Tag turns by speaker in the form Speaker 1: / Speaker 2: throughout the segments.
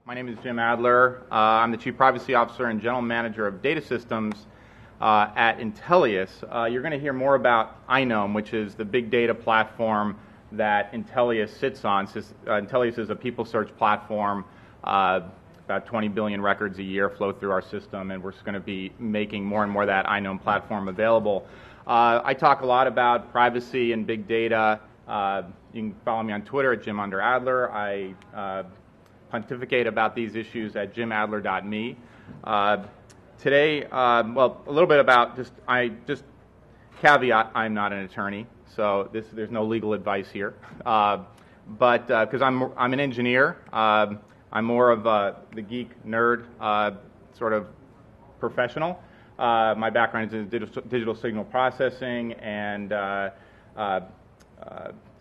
Speaker 1: My name is Jim Adler. I'm the Chief Privacy Officer and General Manager of Data Systems at Intellius. You're going to hear more about INOME, which is the big data platform that Intellius sits on. Intellius is a people search platform. About 20 billion records a year flow through our system, and we're going to be making more and more of that INOME platform available. I talk a lot about privacy and big data. You can follow me on Twitter at Jim_Adler. I pontificate about these issues at jimadler.me. Today, well, a little bit about just caveat, I'm not an attorney, so there's no legal advice here. But because I'm an engineer, I'm more of the geek nerd sort of professional. My background is in digital signal processing and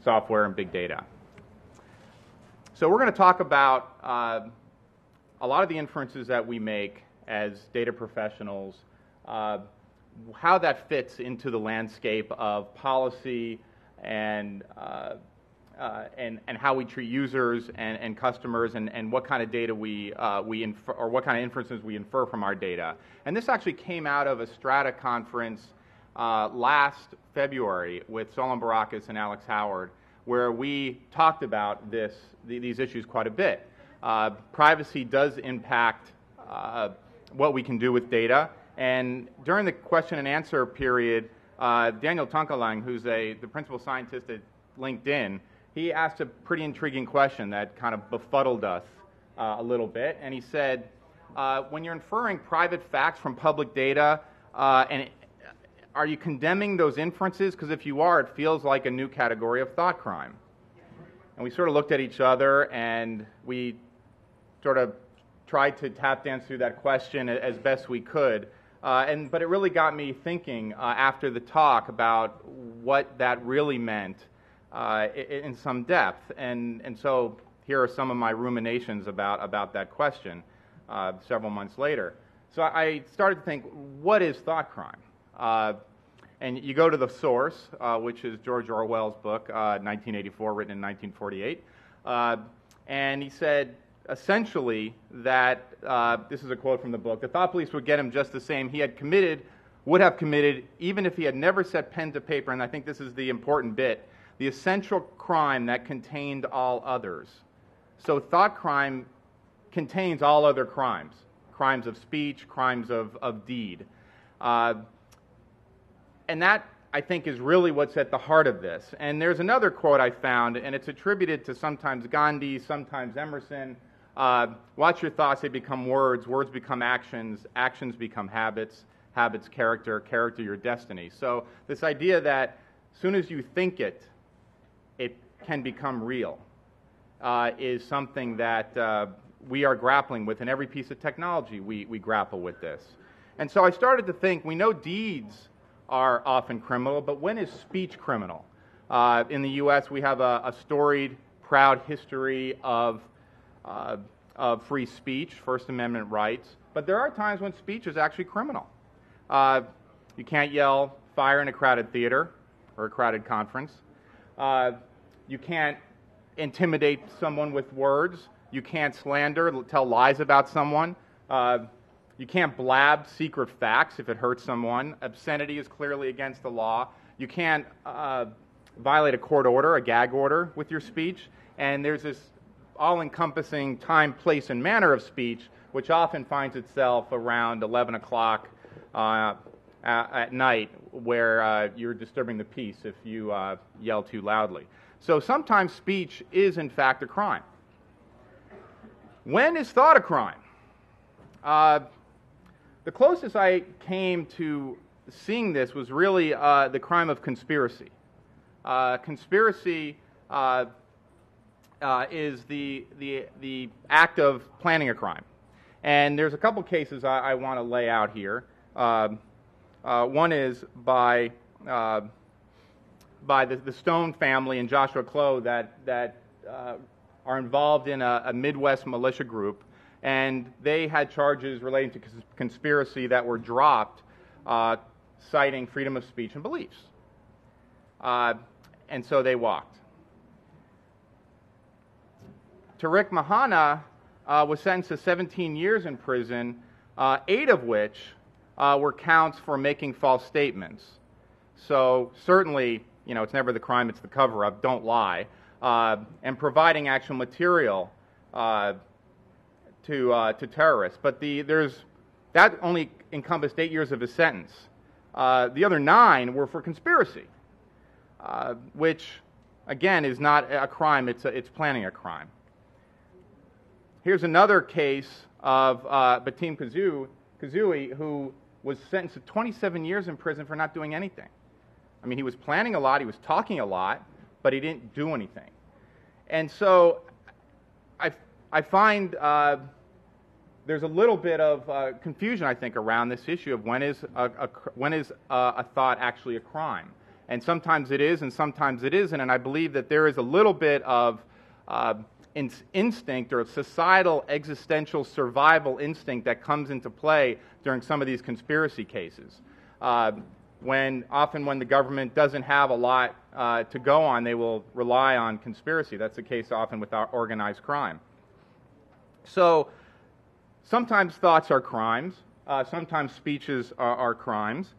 Speaker 1: software and big data. So we're going to talk about a lot of the inferences that we make as data professionals, how that fits into the landscape of policy and how we treat users and customers, and what kind of data we infer, or what kind of inferences we infer from our data. And this actually came out of a Strata conference last February with Solon Barakis and Alex Howard, where we talked about these issues quite a bit. Privacy does impact what we can do with data, and during the question and answer period, Daniel Tunkelang, who's the principal scientist at LinkedIn, he asked a pretty intriguing question that kind of befuddled us a little bit, and he said, when you're inferring private facts from public data, are you condemning those inferences? Because if you are, it feels like a new category of thought crime. And we sort of looked at each other, and we sort of tried to tap dance through that question as best we could. But it really got me thinking after the talk about what that really meant in some depth. And so here are some of my ruminations about that question several months later. So I started to think, what is thought crime? And you go to the source, which is George Orwell's book, 1984, written in 1948. And he said, essentially, that, this is a quote from the book, the thought police would get him just the same he would have committed, even if he had never set pen to paper, and I think this is the important bit, the essential crime that contained all others. So thought crime contains all other crimes, crimes of speech, crimes of deed. And that, I think, is really what's at the heart of this. And there's another quote I found, and it's attributed to sometimes Gandhi, sometimes Emerson. Watch your thoughts, they become words, words become actions, actions become habits, habits character, character your destiny. So this idea that as soon as you think it can become real is something that we are grappling with. In every piece of technology, we grapple with this. And so I started to think, we know deeds are often criminal, but when is speech criminal? In the U.S., we have a storied, proud history of free speech, First Amendment rights, but there are times when speech is actually criminal. You can't yell fire in a crowded theater or a crowded conference. You can't intimidate someone with words. You can't slander, tell lies about someone. You can't blab secret facts if it hurts someone. Obscenity is clearly against the law. You can't violate a court order, a gag order, with your speech. And there's this all-encompassing time, place, and manner of speech, which often finds itself around 11 o'clock at night, where you're disturbing the peace if you yell too loudly. So sometimes speech is, in fact, a crime. When is thought a crime? The closest I came to seeing this was really the crime of conspiracy. Conspiracy is the act of planning a crime. And there's a couple cases I want to lay out here. One is by the Stone family and Joshua Clow that are involved in a Midwest militia group. And they had charges relating to conspiracy that were dropped, citing freedom of speech and beliefs. And so they walked. Tariq Mahana was sentenced to 17 years in prison, 8 of which were counts for making false statements. So certainly, you know, it's never the crime, it's the cover-up, don't lie, and providing actual material to terrorists. But that only encompassed 8 years of his sentence. The other 9 were for conspiracy, which, again, is not a crime, it's planning a crime. Here's another case of Batim Kazooie, who was sentenced to 27 years in prison for not doing anything. I mean, he was planning a lot, he was talking a lot, but he didn't do anything. And so I find there's a little bit of confusion, I think, around this issue of when is a thought actually a crime. And sometimes it is, and sometimes it isn't. And I believe that there is a little bit of instinct or societal existential survival instinct that comes into play during some of these conspiracy cases. Often when the government doesn't have a lot to go on, they will rely on conspiracy. That's the case often with our organized crime. So sometimes thoughts are crimes. Sometimes speeches are crimes.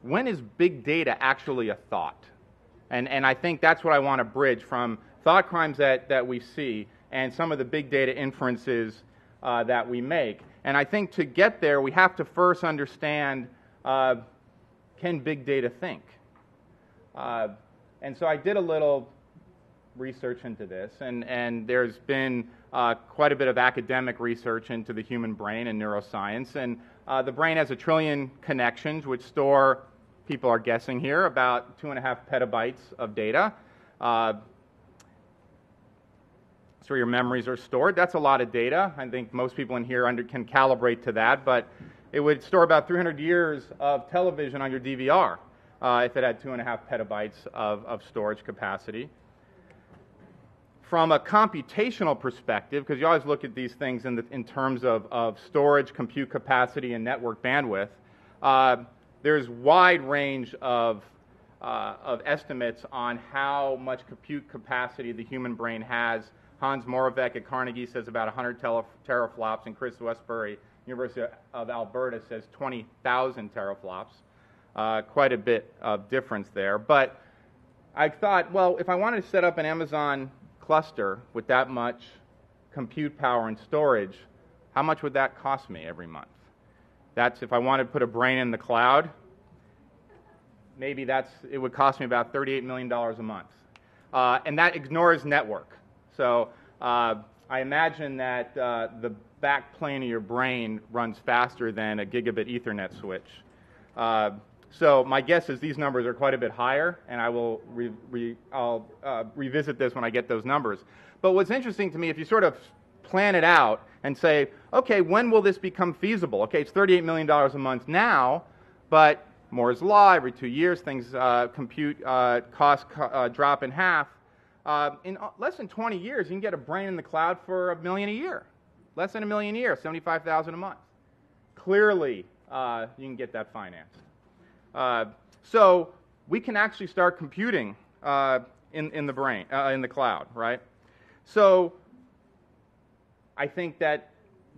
Speaker 1: When is big data actually a thought? And I think that's what I want to bridge from thought crimes that we see and some of the big data inferences that we make. And I think to get there, we have to first understand, can big data think? And so I did a little research into this, and there's been quite a bit of academic research into the human brain and neuroscience. And the brain has 1 trillion connections, which store, people are guessing here, about 2.5 petabytes of data. So your memories are stored. That's a lot of data. I think most people in here can calibrate to that, but it would store about 300 years of television on your DVR if it had 2.5 petabytes of storage capacity. From a computational perspective, because you always look at these things in terms of storage, compute capacity, and network bandwidth, there's wide range of estimates on how much compute capacity the human brain has. Hans Moravec at Carnegie says about 100 teraflops, and Chris Westbury, University of Alberta, says 20,000 teraflops. Quite a bit of difference there. But I thought, well, if I wanted to set up an Amazon cluster with that much compute power and storage, how much would that cost me every month? That's if I wanted to put a brain in the cloud, maybe it would cost me about $38 million a month. And that ignores network. So I imagine that the back plane of your brain runs faster than a gigabit Ethernet switch. So my guess is these numbers are quite a bit higher, and I will revisit this when I get those numbers. But what's interesting to me, if you sort of plan it out and say, okay, when will this become feasible? Okay, it's $38 million a month now, but Moore's Law, every 2 years, compute costs drop in half. In less than 20 years, you can get a brain in the cloud for $1 million a year. Less than $1 million a year, $75,000 a month. Clearly, you can get that financed. So we can actually start computing in the brain, in the cloud, right? So I think that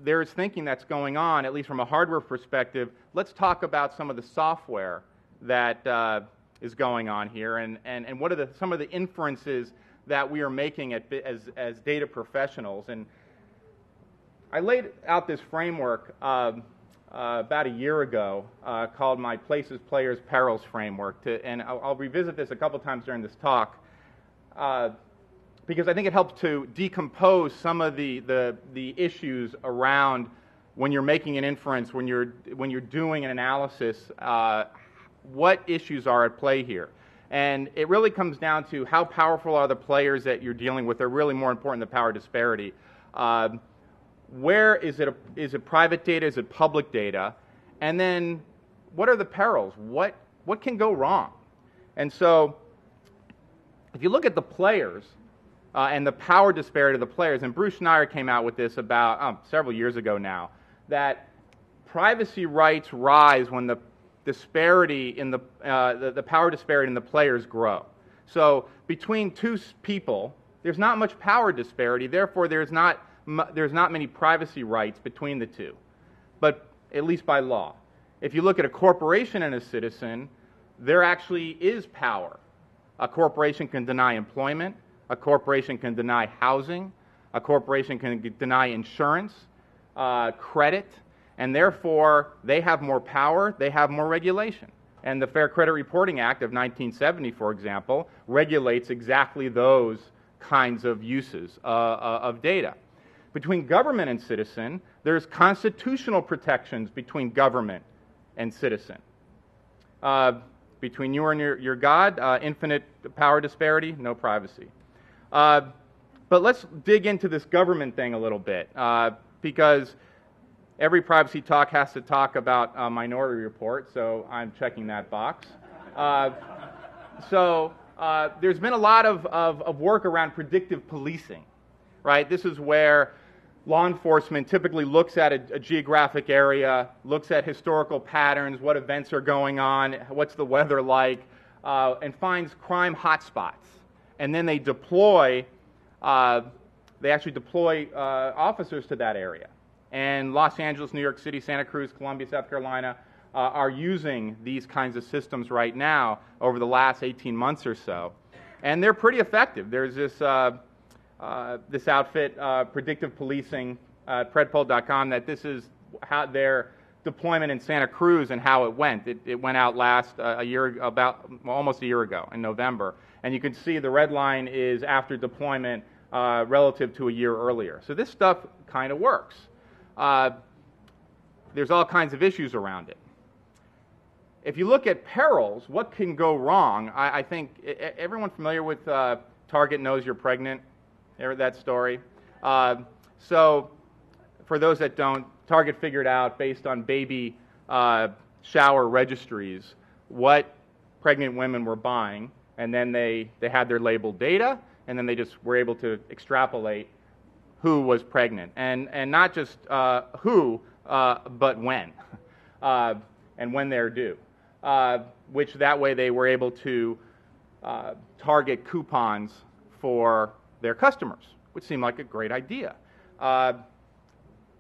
Speaker 1: there's thinking that's going on, at least from a hardware perspective. Let's talk about some of the software that is going on here, and what are some of the inferences that we are making as data professionals. And I laid out this framework about a year ago called my Places, Players, Perils framework. And I'll revisit this a couple times during this talk because I think it helps to decompose some of the issues around when you're making an inference, when you're doing an analysis, what issues are at play here. And it really comes down to how powerful are the players that you're dealing with. They're really more important than power disparity. Where is it private data? Is it public data? And then what are the perils? What can go wrong? And so if you look at the players and the power disparity of the players, and Bruce Schneier came out with this about several years ago now, that privacy rights rise when the disparity in the power disparity in the players grow. So between two people, there's not much power disparity. Therefore, there's not many privacy rights between the two, but at least by law. If you look at a corporation and a citizen, there actually is power. A corporation can deny employment. A corporation can deny housing. A corporation can deny insurance, credit, and therefore they have more power, they have more regulation. And the Fair Credit Reporting Act of 1970, for example, regulates exactly those kinds of uses of data. Between government and citizen, there's constitutional protections between government and citizen. Between you and your God, infinite power disparity, no privacy. But let's dig into this government thing a little bit, because every privacy talk has to talk about Minority Report, so I'm checking that box. There's been a lot of work around predictive policing, right? This is where law enforcement typically looks at a geographic area, looks at historical patterns, what events are going on, what's the weather like, and finds crime hotspots. And then they actually deploy officers to that area. And Los Angeles, New York City, Santa Cruz, Columbia, South Carolina are using these kinds of systems right now over the last 18 months or so. And they're pretty effective. There's this outfit, Predictive Policing, predpol.com, that this is how their deployment in Santa Cruz and how it went. It went out almost a year ago in November. And you can see the red line is after deployment relative to a year earlier. So this stuff kind of works. There's all kinds of issues around it. If you look at perils, what can go wrong? I think everyone familiar with Target knows you're pregnant? Ever that story? So for those that don't, Target figured out based on baby shower registries what pregnant women were buying, and then they had their labeled data, and then they just were able to extrapolate who was pregnant, and not just who, but when, and when they're due, which that way they were able to target coupons for their customers, which seemed like a great idea.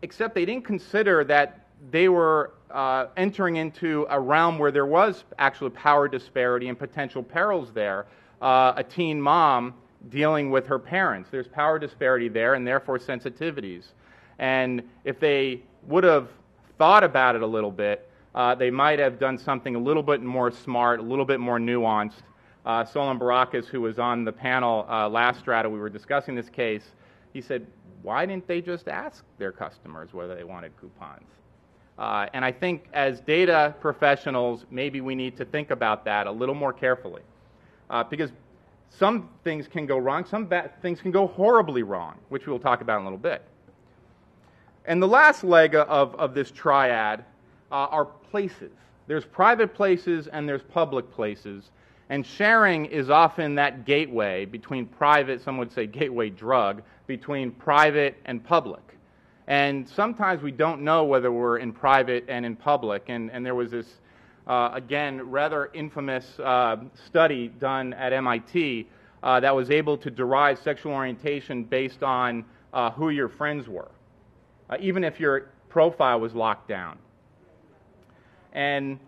Speaker 1: Except they didn't consider that they were entering into a realm where there was actual power disparity and potential perils there. A teen mom dealing with her parents. There's power disparity there and therefore sensitivities. And if they would have thought about it a little bit, they might have done something a little bit more smart, a little bit more nuanced. Solon Barakis, who was on the panel last Strata, we were discussing this case, he said, why didn't they just ask their customers whether they wanted coupons? And I think as data professionals, maybe we need to think about that a little more carefully. Because some things can go wrong, some things can go horribly wrong, which we'll talk about in a little bit. And the last leg of this triad are places. There's private places and there's public places. And sharing is often that gateway between private, some would say gateway drug, between private and public. And sometimes we don't know whether we're in private and in public. And there was this, again, rather infamous study done at MIT that was able to derive sexual orientation based on who your friends were, even if your profile was locked down. And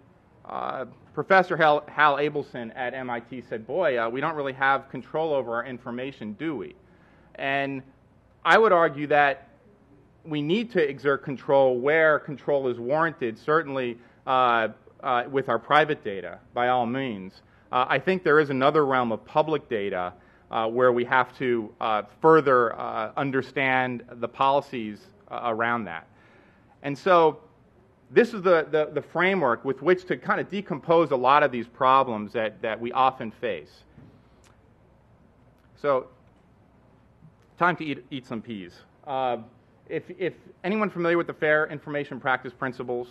Speaker 1: Professor Hal Abelson at MIT said, boy, we don't really have control over our information, do we? And I would argue that we need to exert control where control is warranted, certainly with our private data, by all means. I think there is another realm of public data where we have to further understand the policies around that. And so this is the framework with which to kind of decompose a lot of these problems that we often face. So, time to eat some peas. If anyone familiar with the Fair Information Practice Principles,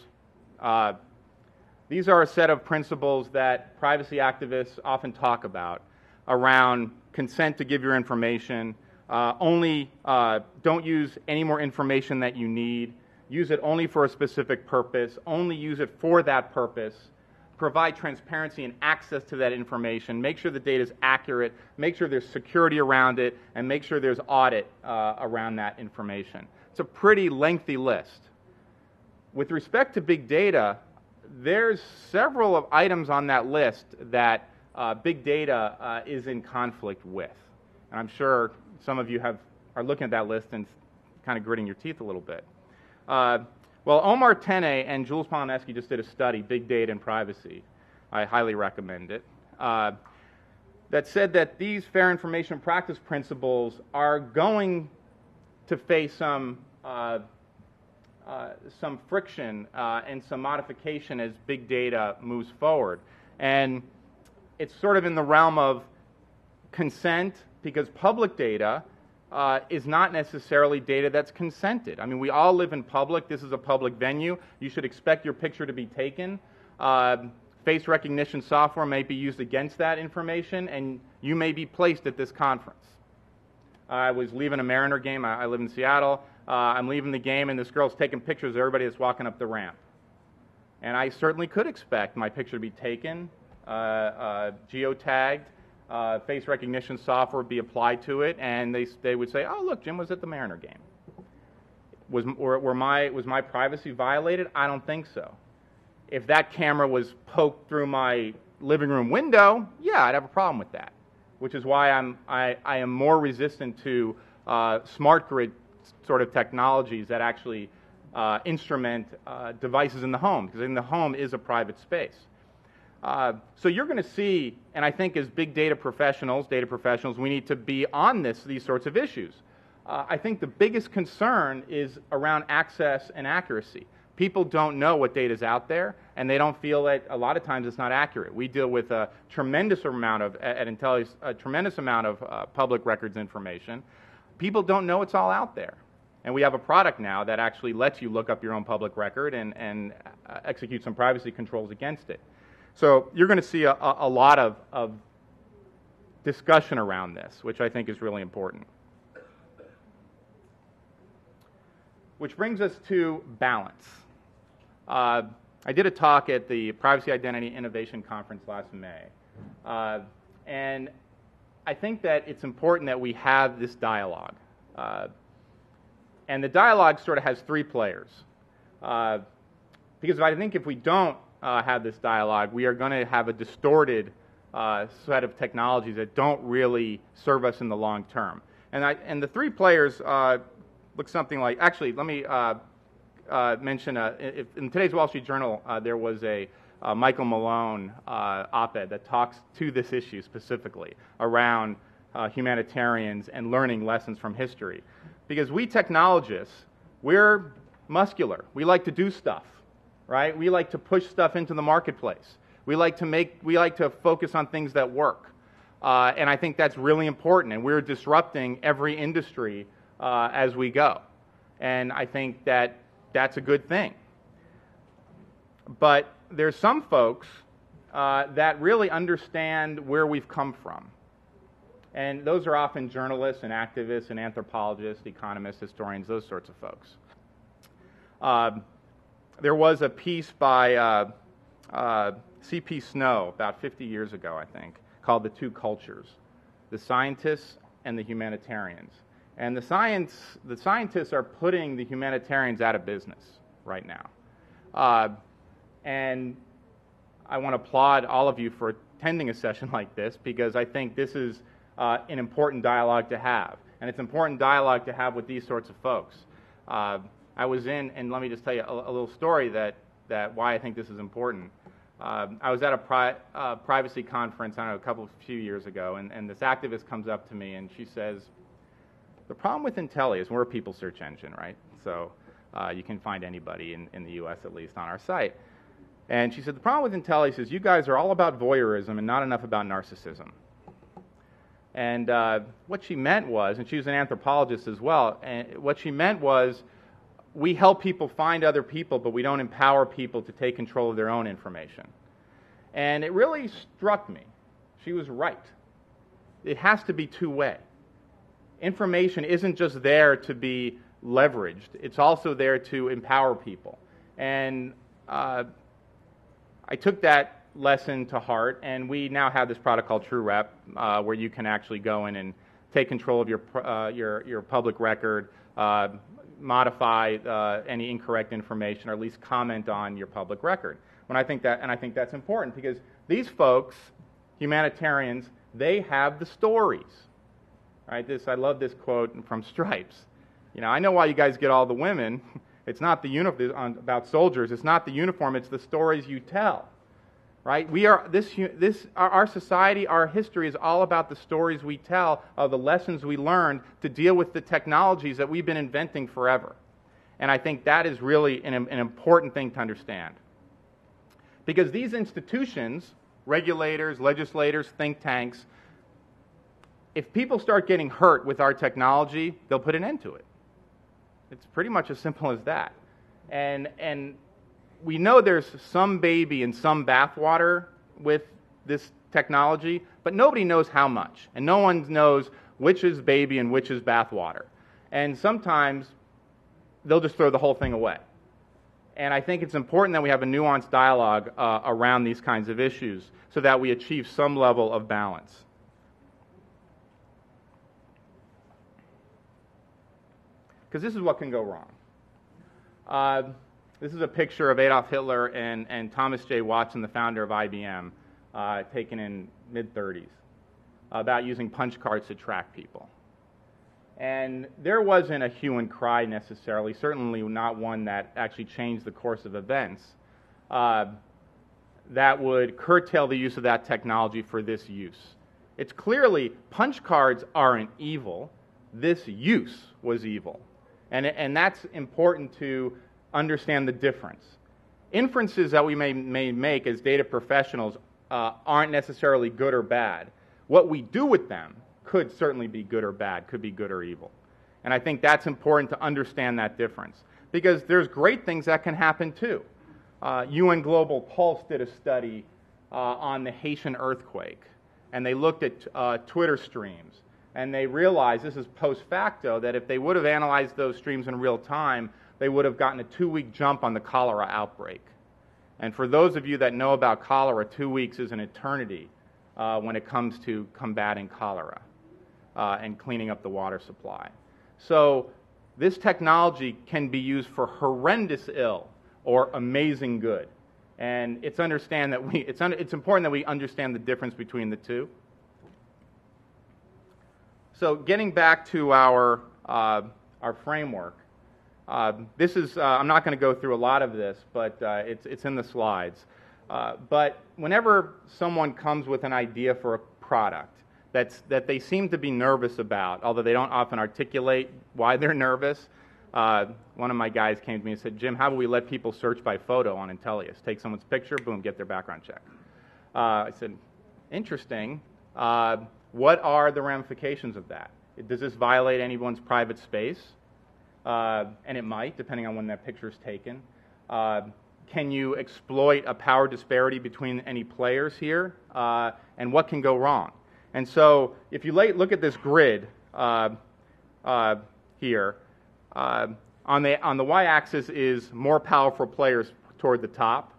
Speaker 1: these are a set of principles that privacy activists often talk about around consent to give your information, don't use any more information that you need, use it only for a specific purpose, only use it for that purpose, provide transparency and access to that information, make sure the data is accurate, make sure there's security around it, and make sure there's audit around that information. It's a pretty lengthy list. With respect to big data, there's several of items on that list that big data is in conflict with. And I'm sure some of you are looking at that list and kind of gritting your teeth a little bit. Well, Omar Tene and Jules Poloneski just did a study, Big Data and Privacy. I highly recommend it. That said that these fair information practice principles are going to face some friction and some modification as big data moves forward. And it's sort of in the realm of consent, because public data is not necessarily data that's consented. I mean, we all live in public. This is a public venue. You should expect your picture to be taken. Face recognition software may be used against that information, and you may be placed at this conference. I was leaving a Mariner game. I live in Seattle. I'm leaving the game, and this girl's taking pictures of everybody that's walking up the ramp. And I certainly could expect my picture to be taken, geotagged, face recognition software be applied to it, and they would say, "Oh, look, Jim was at the Mariner game." Was my privacy violated? I don't think so. If that camera was poked through my living room window, yeah, I'd have a problem with that. Which is why I am more resistant to smart grid sort of technologies that actually instrument devices in the home, because in the home is a private space. So you're going to see, and I think as big data professionals, we need to be on these sorts of issues. I think the biggest concern is around access and accuracy. People don't know what data is out there, and they don't feel that a lot of times it's not accurate. We deal with a tremendous amount of public records information. People don't know it's all out there. And we have a product now that actually lets you look up your own public record and execute some privacy controls against it. So you're going to see a lot of discussion around this, which I think is really important. Which brings us to balance. I did a talk at the Privacy Identity Innovation Conference last May. And I think that it's important that we have this dialogue. And the dialogue sort of has three players. Because I think if we don't have this dialogue, we are going to have a distorted set of technologies that don't really serve us in the long term. And the three players look something like, actually, let me mention, in today's Wall Street Journal, there was a Michael Malone op-ed that talks to this issue specifically around humanitarians and learning lessons from history. Because we technologists, we're muscular. We like to do stuff, right? We like to push stuff into the marketplace. We like to focus on things that work. And I think that's really important. And we're disrupting every industry as we go. And I think that that's a good thing. But there's some folks that really understand where we've come from. And those are often journalists and activists and anthropologists, economists, historians, those sorts of folks. There was a piece by C.P. Snow about 50 years ago, I think, called The Two Cultures, the scientists and the humanitarians. And the scientists are putting the humanitarians out of business right now. And I want to applaud all of you for attending a session like this, because I think this is an important dialogue to have. And it's important dialogue to have with these sorts of folks. I was in, and let me just tell you a little story that why I think this is important. I was at a privacy conference, I don't know, few years ago, and this activist comes up to me and she says, the problem with Intelli is we're a people search engine, right? So you can find anybody in the US at least on our site. And she said, the problem with Intelli is you guys are all about voyeurism and not enough about narcissism. And what she meant was, and she was an anthropologist as well, and what she meant was, we help people find other people, but we don't empower people to take control of their own information. And it really struck me. She was right. It has to be two-way. Information isn't just there to be leveraged. It's also there to empower people. And I took that lesson to heart, and we now have this product called TrueRep, where you can actually go in and take control of your public record, modify any incorrect information, or at least comment on your public record. I think that's important because these folks, humanitarians, they have the stories. Right? I love this quote from Stripes. I know why you guys get all the women. It's not the uniform about soldiers. It's not the uniform. It's the stories you tell. Right? Our society, our history is all about the stories we tell of the lessons we learned to deal with the technologies that we've been inventing forever. And I think that is really an important thing to understand. Because these institutions, regulators, legislators, think tanks, if people start getting hurt with our technology, they'll put an end to it. It's pretty much as simple as that. And we know there's some baby in some bathwater with this technology, but nobody knows how much. And no one knows which is baby and which is bathwater. And sometimes they'll just throw the whole thing away. And I think it's important that we have a nuanced dialogue around these kinds of issues so that we achieve some level of balance. Because this is what can go wrong. This is a picture of Adolf Hitler and Thomas J. Watson, the founder of IBM, taken in mid-30s, about using punch cards to track people. And there wasn't a hue and cry necessarily, certainly not one that actually changed the course of events, that would curtail the use of that technology for this use. It's clearly, punch cards aren't evil. This use was evil. And that's important to understand the difference. Inferences that we may make as data professionals aren't necessarily good or bad. What we do with them could certainly be good or bad, could be good or evil. And I think that's important to understand that difference. Because there's great things that can happen too. UN Global Pulse did a study on the Haitian earthquake. And they looked at Twitter streams. And they realized, this is post facto, that if they would have analyzed those streams in real time, they would have gotten a 2-week jump on the cholera outbreak. And for those of you that know about cholera, 2 weeks is an eternity when it comes to combating cholera and cleaning up the water supply. So this technology can be used for horrendous ill or amazing good. And it's important that we understand the difference between the two. So getting back to our framework, this is, I'm not going to go through a lot of this, but it's in the slides. But whenever someone comes with an idea for a product that they seem to be nervous about, although they don't often articulate why they're nervous, one of my guys came to me and said, Jim, how do we let people search by photo on Intellius? Take someone's picture, boom, get their background check. I said, interesting. What are the ramifications of that? Does this violate anyone's private space? And it might, depending on when that picture is taken. Can you exploit a power disparity between any players here? And what can go wrong? And so if you look at this grid here, on the y-axis is more powerful players toward the top,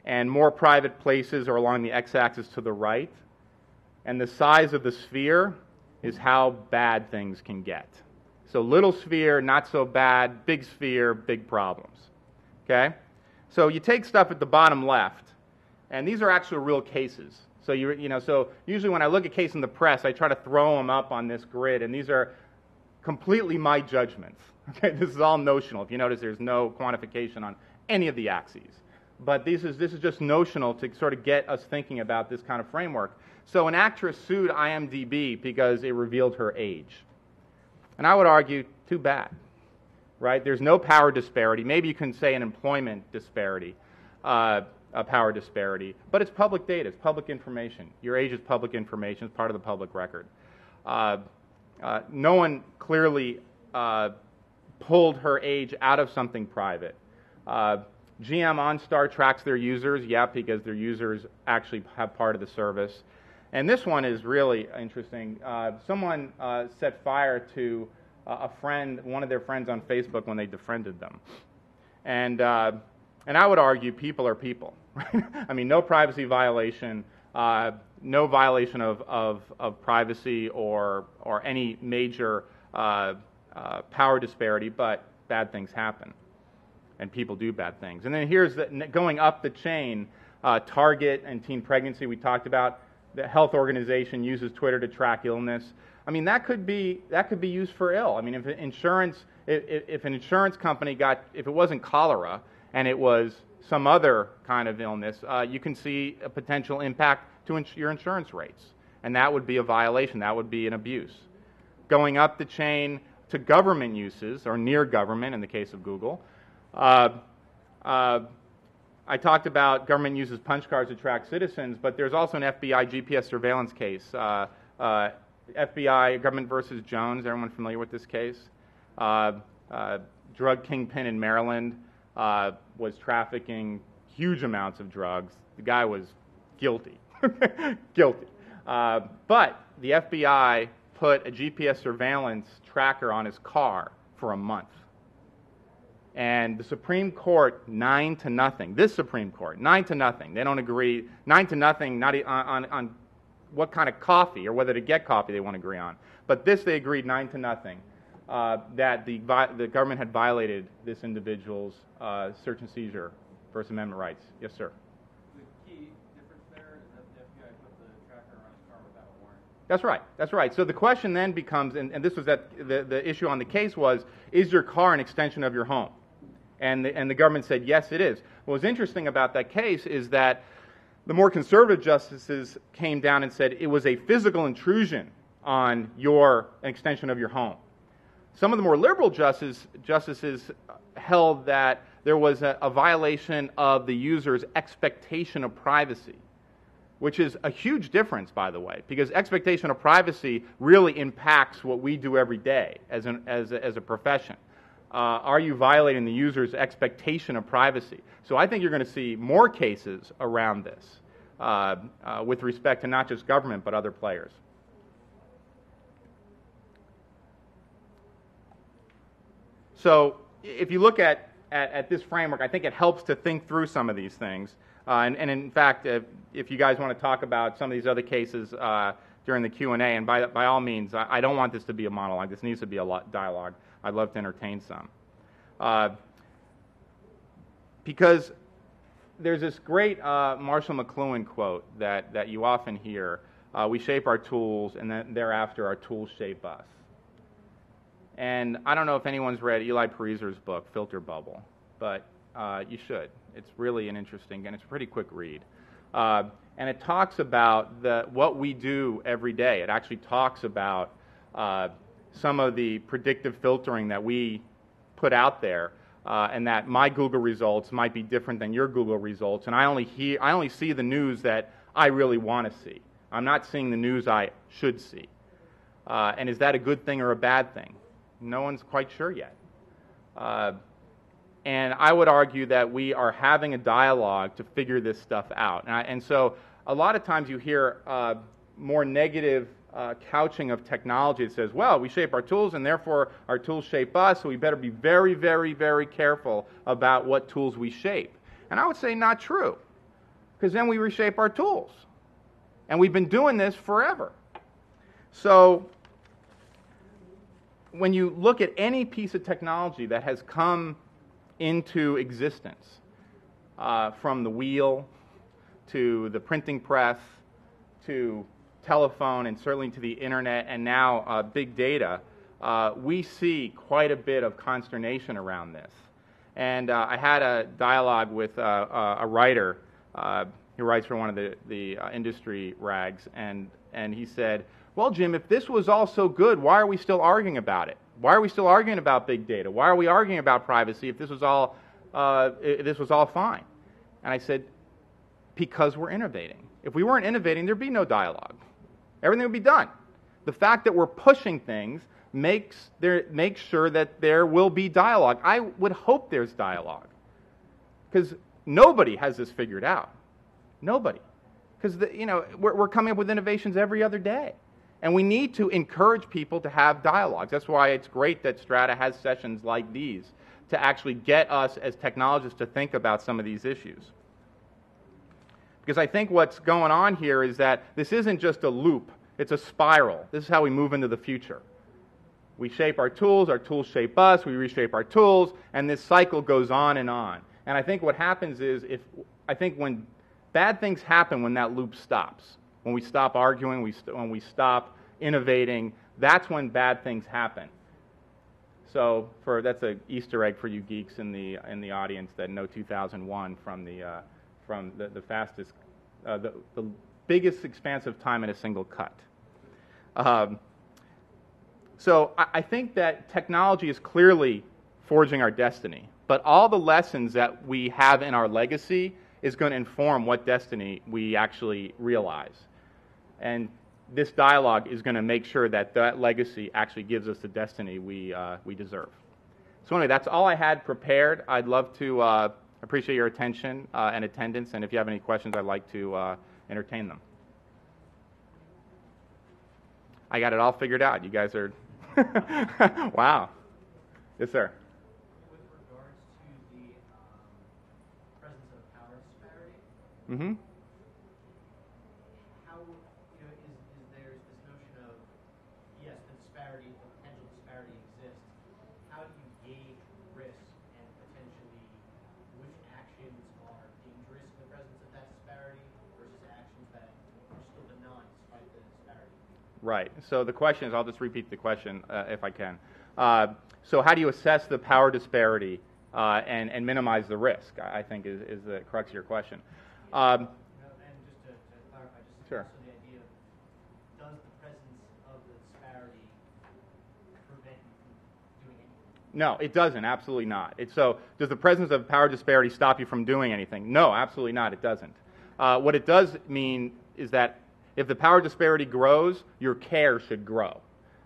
Speaker 1: and more private places are along the x-axis to the right. And the size of the sphere is how bad things can get. So little sphere, not so bad. Big sphere, big problems. Okay? So you take stuff at the bottom left, and these are actual real cases. So so usually when I look at cases in the press, I try to throw them up on this grid, and these are completely my judgments. Okay? This is all notional. If you notice, there's no quantification on any of the axes. But this is just notional to sort of get us thinking about this kind of framework. So an actress sued IMDb because it revealed her age. And I would argue, too bad. Right? There's no power disparity. Maybe you can say an employment disparity, a power disparity. But it's public data. It's public information. Your age is public information. It's part of the public record. No one clearly pulled her age out of something private. GM OnStar tracks their users, because their users actually have part of the service. And this one is really interesting. Someone set fire to one of their friends on Facebook when they defriended them. And And I would argue people are people, right? I mean, no privacy violation, no violation of privacy or any major power disparity, but bad things happen, and people do bad things. And then here's going up the chain, Target and teen pregnancy we talked about. The health organization uses Twitter to track illness. I mean, that could be used for ill. I mean, if an insurance company if it wasn't cholera and it was some other kind of illness, you can see a potential impact to your insurance rates, and that would be a violation. That would be an abuse. Going up the chain to government uses, or near government in the case of Google. I talked about government uses punch cards to track citizens, but there's also an FBI GPS surveillance case. FBI, Government versus Jones, everyone familiar with this case? Drug kingpin in Maryland was trafficking huge amounts of drugs. The guy was guilty. Guilty. But the FBI put a GPS surveillance tracker on his car for a month. And the Supreme Court, 9-0. This Supreme Court, 9-0. They don't agree. 9-0, not on what kind of coffee or whether to get coffee they won't agree on. But this they agreed 9-0 that the government had violated this individual's search and seizure First Amendment rights. Yes, sir.
Speaker 2: The key difference there is that the FBI put the tracker on his car without a warrant.
Speaker 1: That's right. That's right. So the question then becomes, and this was the issue on the case was, is your car an extension of your home? And the government said, yes, it is. What was interesting about that case is that the more conservative justices came down and said it was a physical intrusion on an extension of your home. Some of the more liberal justices held that there was a violation of the user's expectation of privacy, which is a huge difference, by the way, because expectation of privacy really impacts what we do every day as a profession. Are you violating the user's expectation of privacy? So I think you're going to see more cases around this with respect to not just government but other players. So if you look at this framework, I think it helps to think through some of these things. And in fact, if you guys want to talk about some of these other cases during the Q&A, and by all means, I don't want this to be a monologue. This needs to be a dialogue. I'd love to entertain some. Because there's this great Marshall McLuhan quote that you often hear, we shape our tools, and then thereafter our tools shape us. And I don't know if anyone's read Eli Pariser's book, Filter Bubble, but you should. It's really an interesting, and it's a pretty quick read. And it talks about what we do every day. It actually talks about some of the predictive filtering that we put out there, and that my Google results might be different than your Google results, and I only see the news that I really want to see. I'm not seeing the news I should see. And is that a good thing or a bad thing? No one's quite sure yet. And I would argue that we are having a dialogue to figure this stuff out. And so a lot of times you hear more negative couching of technology. It says, well, we shape our tools, and therefore our tools shape us, so we better be very, very, very careful about what tools we shape. And I would say not true, because then we reshape our tools. And we've been doing this forever. So when you look at any piece of technology that has come into existence, from the wheel to the printing press to telephone and certainly to the internet and now big data, we see quite a bit of consternation around this. And I had a dialogue with a writer who writes for one of the industry rags, and he said, well, Jim, if this was all so good, why are we still arguing about it? Why are we still arguing about big data? Why are we arguing about privacy if this was all fine? And I said, because we're innovating. If we weren't innovating, there'd be no dialogue. Everything would be done. The fact that we're pushing things makes sure that there will be dialogue. I would hope there's dialogue, because nobody has this figured out. Nobody. Because we're coming up with innovations every other day. And we need to encourage people to have dialogues. That's why it's great that Strata has sessions like these to actually get us as technologists to think about some of these issues. Because I think what's going on here is that this isn't just a loop, it's a spiral. This is how we move into the future. We shape our tools shape us, we reshape our tools, and this cycle goes on. And I think what happens is, when bad things happen when that loop stops, when we stop arguing, when we stop innovating, that's when bad things happen. So that's an Easter egg for you geeks in the audience that know 2001 from the fastest, the biggest expanse of time in a single cut. So I think that technology is clearly forging our destiny, but all the lessons that we have in our legacy is going to inform what destiny we actually realize. And this dialogue is going to make sure that that legacy actually gives us the destiny we deserve. So anyway, that's all I had prepared. I'd love to appreciate your attention and attendance, and if you have any questions, I'd like to entertain them. I got it all figured out. You guys are... Wow. Yes, sir.
Speaker 2: With regards to the presence of power disparity,
Speaker 1: Mm-hmm.
Speaker 2: how, is there this notion of, yes, the disparity, the potential disparity exists. How do you gauge risk and potentially which actions are dangerous in the presence of that disparity versus actions that are still benign despite the disparity?
Speaker 1: Right. So the question is, I'll just repeat the question if I can. So how do you assess the power disparity and minimize the risk, I think is the crux of your question.
Speaker 2: And just to clarify,
Speaker 1: Sure.
Speaker 2: also the idea of, does the presence of the disparity prevent you from doing anything?
Speaker 1: No, it doesn't. Absolutely not. So does the presence of power disparity stop you from doing anything? No, absolutely not. It doesn't. What it does mean is that if the power disparity grows, your care should grow.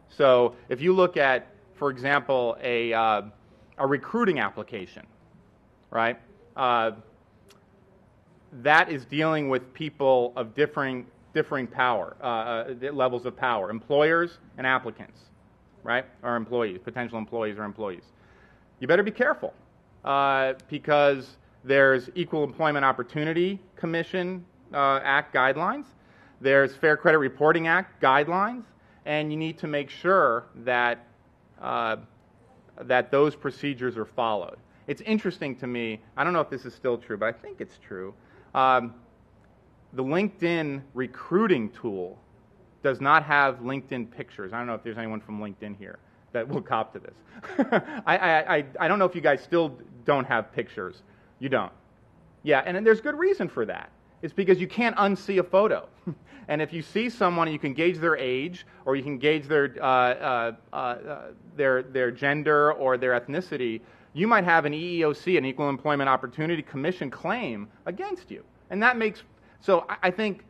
Speaker 1: So if you look at, for example, a recruiting application, right? That is dealing with people of differing power, levels of power, employers and applicants, right? Or employees, potential employees or employees. You better be careful because there's Equal Employment Opportunity Commission Act guidelines. There's Fair Credit Reporting Act guidelines, and you need to make sure that that those procedures are followed. It's interesting to me, I don't know if this is still true, but I think it's true. The LinkedIn recruiting tool does not have LinkedIn pictures. I don't know if there's anyone from LinkedIn here that will cop to this. I don't know if you guys still don't have pictures. You don't. Yeah, and there's good reason for that. It's because you can't unsee a photo. And if you see someone, you can gauge their age, or you can gauge their gender or their ethnicity. You might have an EEOC, an Equal Employment Opportunity Commission claim against you. And that makes, so I think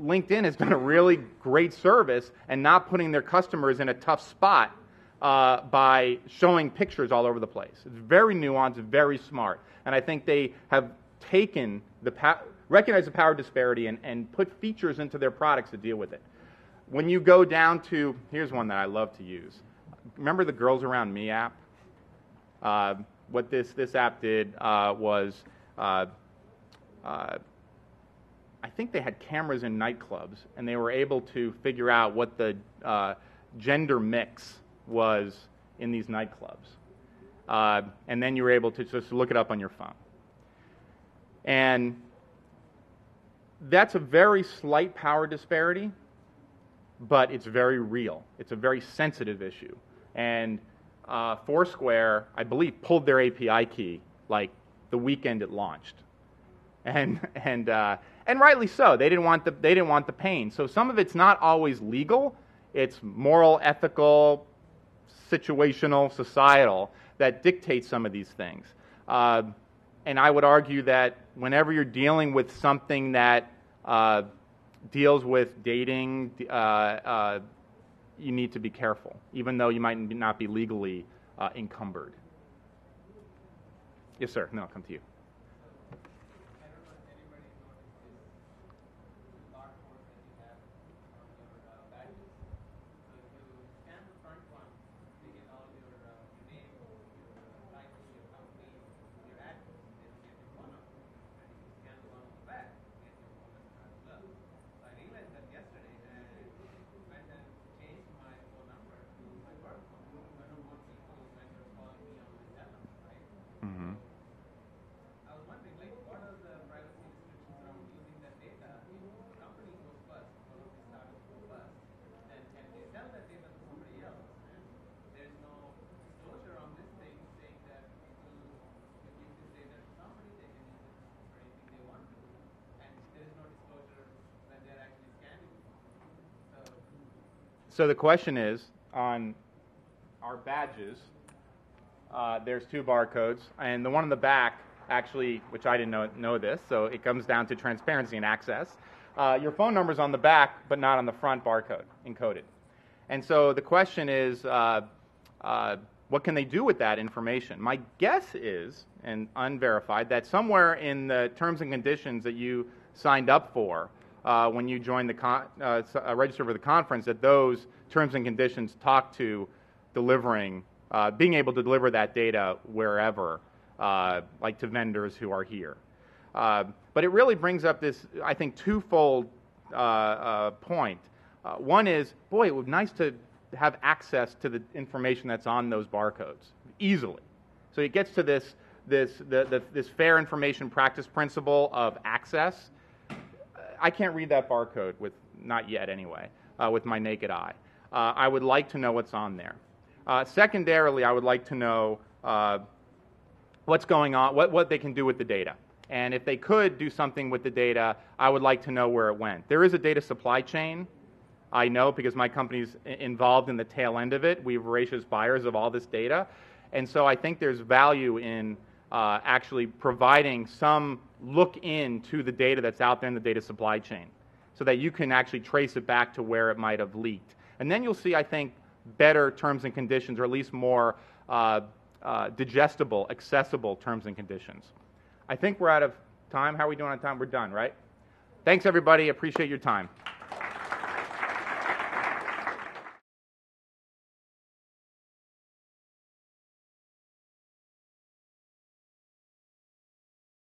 Speaker 1: LinkedIn has done a really great service and not putting their customers in a tough spot by showing pictures all over the place. It's very nuanced, very smart. And I think they have taken recognize the power disparity and put features into their products to deal with it. When you go down to, here's one that I love to use. Remember the Girls Around Me app? What this app did was, I think they had cameras in nightclubs, and they were able to figure out what the gender mix was in these nightclubs. And then you were able to just look it up on your phone. And that's a very slight power disparity, but it's very real. It's a very sensitive issue. And Foursquare, I believe, pulled their API key like the weekend it launched, and rightly so. They didn't want the pain. So some of it's not always legal. It's moral, ethical, situational, societal that dictates some of these things. And I would argue that whenever you're dealing with something that deals with dating, you need to be careful, even though you might not be legally encumbered. Yes, sir. No, I'll come to you.
Speaker 2: I don't know if anybody noticed this barcode that you have on your badges.
Speaker 1: So the question is, on our badges, there's 2 barcodes, and the one in the back, actually, which I didn't know this, so it comes down to transparency and access. Your phone number's on the back, but not on the front barcode, encoded. And so the question is, what can they do with that information? My guess is, and unverified, that somewhere in the terms and conditions that you signed up for when you joined the register for the conference, that those terms and conditions talk to delivering, being able to deliver that data wherever, like to vendors who are here. But it really brings up this, I think, twofold point. One is, boy, it would be nice to have access to the information that's on those barcodes easily. So it gets to this fair information practice principle of access. I can't read that barcode not yet anyway, with my naked eye. I would like to know what's on there. Secondarily, I would like to know what's going on, what they can do with the data. And if they could do something with the data, I would like to know where it went. There is a data supply chain. I know because my company's involved in the tail end of it. We're voracious buyers of all this data. And so I think there's value in actually providing some look into the data that's out there in the data supply chain so that you can actually trace it back to where it might have leaked. And then you'll see, I think, better terms and conditions, or at least more digestible, accessible terms and conditions. I think we're out of time. How are we doing on time? We're done, right? Thanks, everybody. Appreciate your time.